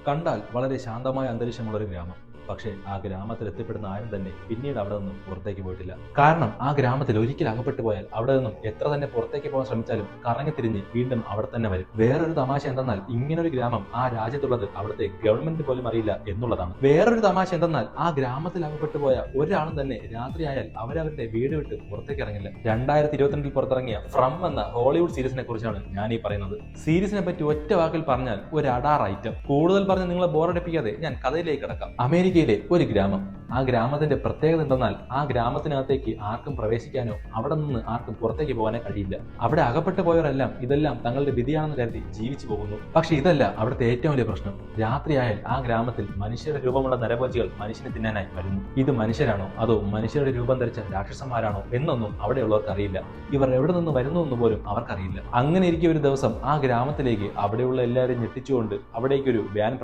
കണ്ടാൽ വളരെ ശാന്തമായ അന്തരീക്ഷമുള്ള ഒരു ഗ്രാമം. പക്ഷേ ആ ഗ്രാമത്തിൽ എത്തിപ്പെടുന്ന ആരും തന്നെ പിന്നീട് അവിടെ നിന്നും പുറത്തേക്ക് പോയിട്ടില്ല. കാരണം ആ ഗ്രാമത്തിൽ ഒരിക്കൽ അകപ്പെട്ടു പോയാൽ അവിടെ നിന്നും എത്ര തന്നെ പുറത്തേക്ക് പോകാൻ ശ്രമിച്ചാലും കറങ്ങിത്തിരിഞ്ഞ് വീണ്ടും അവിടെ തന്നെ വരും. വേറൊരു തമാശ എന്തെന്നാൽ ഇങ്ങനൊരു ഗ്രാമം ആ രാജ്യത്തുള്ളത് അവിടുത്തെ ഗവൺമെന്റ് പോലും അറിയില്ല എന്നുള്ളതാണ്. വേറൊരു തമാശ എന്തെന്നാൽ ആ ഗ്രാമത്തിൽ അകപ്പെട്ടു പോയ ഒരാളും തന്നെ രാത്രിയായാൽ അവരവരുടെ വീട് വിട്ട് പുറത്തേക്ക് ഇറങ്ങില്ല. 2022 പുറത്തിറങ്ങിയ ഫ്രം എന്ന ഹോളിവുഡ് സീരീസിനെ കുറിച്ചാണ് ഞാൻ ഈ പറയുന്നത്. സീരീസിനെ പറ്റി ഒറ്റ വാക്കിൽ പറഞ്ഞാൽ ഒരു അഡാർ ഐറ്റം. കൂടുതൽ പറഞ്ഞ് നിങ്ങളെ ബോറടിപ്പിക്കാതെ ഞാൻ കഥയിലേക്ക് കടക്കാം. അമേരിക്കയിലെ ഒരു ഗ്രാമം. ആ ഗ്രാമത്തിന്റെ പ്രത്യേകത എന്തെന്നാൽ ആ ഗ്രാമത്തിനകത്തേക്ക് ആർക്കും പ്രവേശിക്കാനോ അവിടെ നിന്ന് ആർക്കും പുറത്തേക്ക് പോകാനോ കഴിയില്ല. അവിടെ അകപ്പെട്ടു പോയവരെല്ലാം ഇതെല്ലാം തങ്ങളുടെ വിധിയാണെന്ന് കരുതി ജീവിച്ചു പോകുന്നു. പക്ഷെ ഇതല്ല അവിടുത്തെ ഏറ്റവും വലിയ പ്രശ്നം. രാത്രിയായാൽ ആ ഗ്രാമത്തിൽ മനുഷ്യരുടെ രൂപമുള്ള നരഭോജികൾ മനുഷ്യനെ തിന്നാനായി വരുന്നു. ഇത് മനുഷ്യരാണോ അതോ മനുഷ്യരുടെ രൂപം ധരിച്ച രാക്ഷസന്മാരാണോ എന്നൊന്നും അവിടെയുള്ളവർക്ക് അറിയില്ല. ഇവർ എവിടെ നിന്ന് വരുന്നു എന്ന് പോലും അവർക്കറിയില്ല. അങ്ങനെ ഇരിക്കെ ഒരു ദിവസം ആ ഗ്രാമത്തിലേക്ക് അവിടെയുള്ള എല്ലാവരും ഞെട്ടിച്ചുകൊണ്ട് അവിടേക്കൊരു വാൻ